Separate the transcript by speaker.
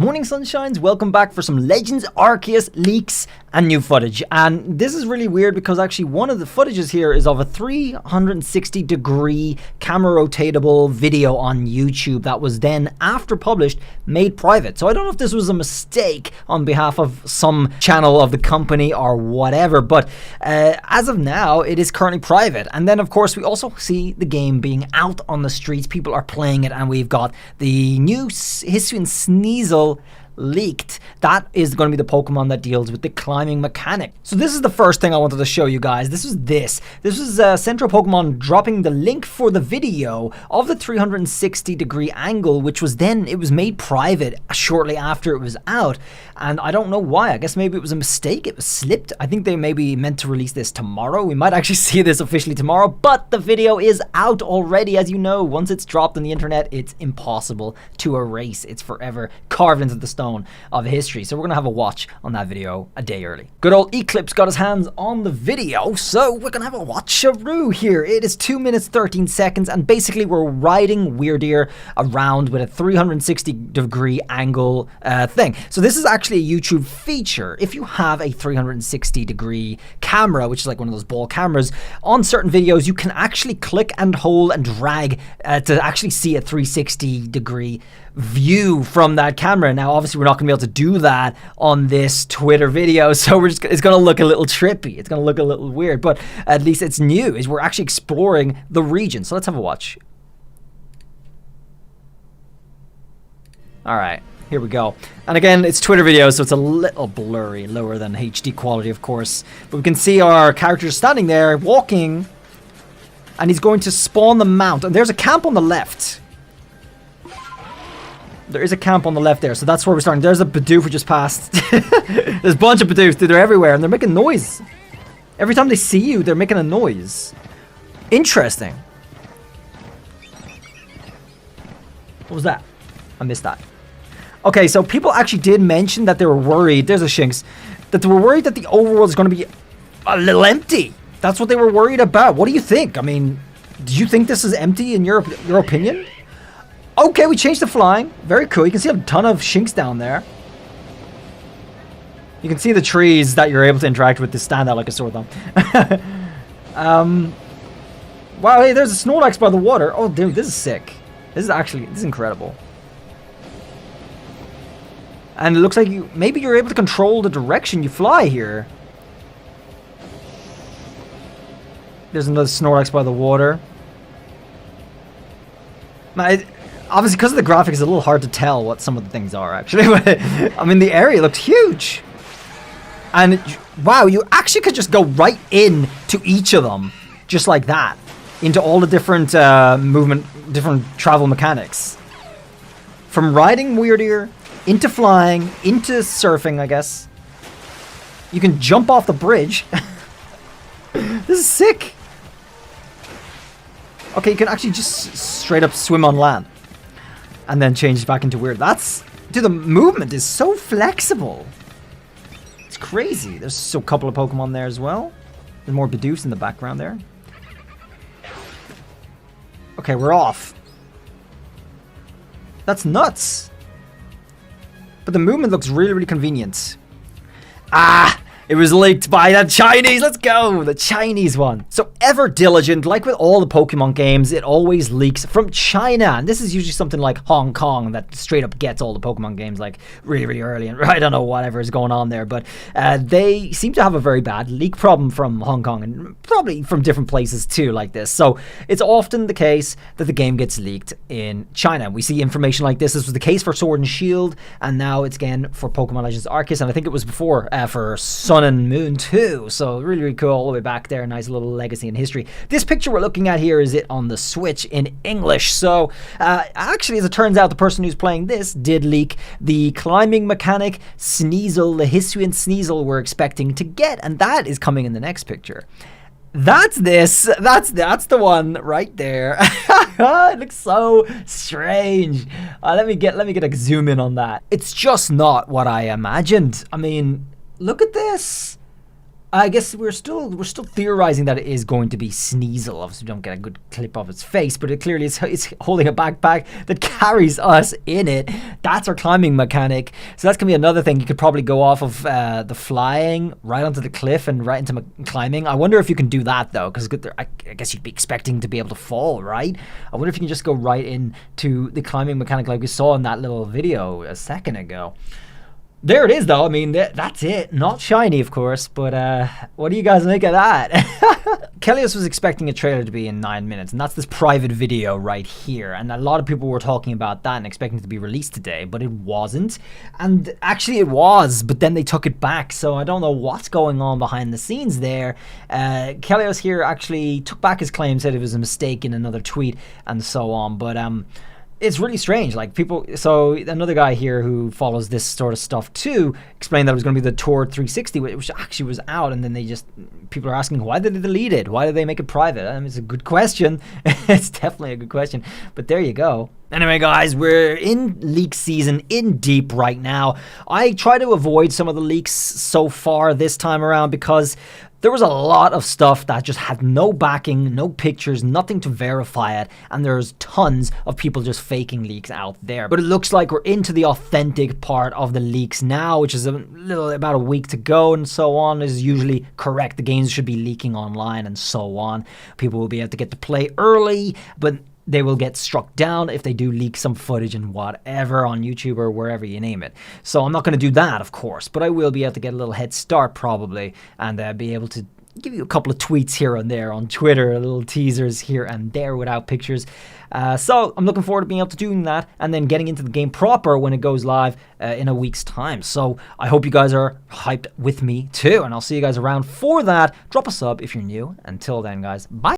Speaker 1: Morning sunshines, welcome back for some Legends Arceus leaks and new footage. And this is really weird because actually one of the footages here is of a 360 degree camera rotatable video on YouTube that was then, after published, made private. So I don't know if this was a mistake on behalf of some channel of the company or whatever, but as of now it is currently private. And then of course we also see the game being out on the streets, people are playing it, and we've got the new Hisuian Sneasel leaked. That is going to be the Pokemon that deals with the climbing mechanic. So this is the first thing I wanted to show you guys. This was Central Pokemon dropping the link for the video of the 360 degree angle, which was then, it was made private shortly after it was out. And I don't know why. I guess maybe it was a mistake. It was slipped. I think they maybe meant to release this tomorrow. We might actually see this officially tomorrow, but the video is out already. As you know, once it's dropped on the internet, it's impossible to erase. It's forever carved into the stone of history. So we're gonna have a watch on that video a day early. Good old Eclipse got his hands on the video, so we're gonna have a watch-a-roo here. It is 2 minutes 13 seconds, and basically we're riding Weirdeer around with a 360 degree angle thing. So this is actually a YouTube feature. If you have a 360 degree camera, which is like one of those ball cameras, on certain videos you can actually click and hold and drag to actually see a 360 degree view from that camera. Now obviously we're not going to be able to do that on this Twitter video, so it's going to look a little trippy, it's going to look a little weird, but at least it's new, is we're actually exploring the region. So let's have a watch. Alright, here we go. And again, it's Twitter video, so it's a little blurry, lower than HD quality of course, but we can see our character standing there walking, and he's going to spawn the mount, and there's a camp on the left. There is a camp on the left there, so that's where we're starting. There's a Bidoof we just passed. There's a bunch of Bidoofs, dude, they're everywhere, and they're making noise. Every time they see you, they're making a noise. Interesting. What was that? I missed that. Okay, so people actually did mention that they were worried, there's a Shinx, that they were worried that the overworld is going to be a little empty. That's what they were worried about. What do you think? I mean, do you think this is empty in your opinion? Okay, we changed to flying. Very cool. You can see a ton of Shinx down there. You can see the trees that you're able to interact with to stand out like a sore thumb. Wow, hey, there's a Snorlax by the water. Oh, dude, this is sick. This is incredible. And it looks like maybe you're able to control the direction you fly here. There's another Snorlax by the water. Now, obviously, because of the graphics, it's a little hard to tell what some of the things are, actually. I mean, the area looked huge. And, wow, you actually could just go right in to each of them, just like that, into all the different different travel mechanics. From riding Weirdeer, into flying, into surfing, I guess. You can jump off the bridge. This is sick. Okay, you can actually just straight up swim on land. And then change back into weird. Dude, the movement is so flexible. It's crazy. There's a couple of Pokemon there as well. There's more Bidoofs in the background there. Okay, we're off. That's nuts. But the movement looks really, really convenient. Ah! It was leaked by the Chinese. Let's go. The Chinese one. So ever diligent, like with all the Pokemon games, it always leaks from China. And this is usually something like Hong Kong that straight up gets all the Pokemon games like really, really early. And I don't know whatever is going on there. But they seem to have a very bad leak problem from Hong Kong and probably from different places too like this. So it's often the case that the game gets leaked in China. We see information like this. This was the case for Sword and Shield. And now it's again for Pokemon Legends Arceus. And I think it was before for Sun and Moon too. So really, really cool all the way back there. Nice little legacy in history. This picture we're looking at here is it on the Switch in English. So actually, as it turns out, the person who's playing this did leak the climbing mechanic Sneasel, the Hisuian Sneasel we're expecting to get, and that is coming in the next picture. That's the one right there. It looks so strange. Let me get a zoom in on that. It's just not what I imagined. I mean, look at this. I guess we're still theorizing that it is going to be Sneasel. Obviously, we don't get a good clip of its face, but it clearly is holding a backpack that carries us in it. That's our climbing mechanic. So that's gonna be another thing. You could probably go off of the flying right onto the cliff and right into climbing. I wonder if you can do that though, because I guess you'd be expecting to be able to fall, right? I wonder if you can just go right into the climbing mechanic like we saw in that little video a second ago. There it is, though. I mean, that's it. Not shiny, of course, but what do you guys make of that? Kelios was expecting a trailer to be in 9 minutes, and that's this private video right here. And a lot of people were talking about that and expecting it to be released today, but it wasn't. And actually it was, but then they took it back, so I don't know what's going on behind the scenes there. Kelios here actually took back his claim, said it was a mistake in another tweet, and so on, but it's really strange. Like people, so another guy here who follows this sort of stuff too explained that it was going to be the Tour 360, which actually was out, and then people are asking why did they delete it? Why did they make it private? I mean, it's a good question. It's definitely a good question. But there you go. Anyway, guys, we're in leak season, in deep right now. I try to avoid some of the leaks so far this time around because there was a lot of stuff that just had no backing, no pictures, nothing to verify it, and there's tons of people just faking leaks out there. But it looks like we're into the authentic part of the leaks now, which is about a week to go, and so on. This is usually correct. The games should be leaking online and so on. People will be able to get to play early, but they will get struck down if they do leak some footage and whatever on YouTube or wherever you name it. So I'm not going to do that, of course, but I will be able to get a little head start probably, and be able to give you a couple of tweets here and there on Twitter, little teasers here and there without pictures. So I'm looking forward to being able to doing that and then getting into the game proper when it goes live in a week's time. So I hope you guys are hyped with me too, and I'll see you guys around for that. Drop a sub if you're new. Until then, guys, bye.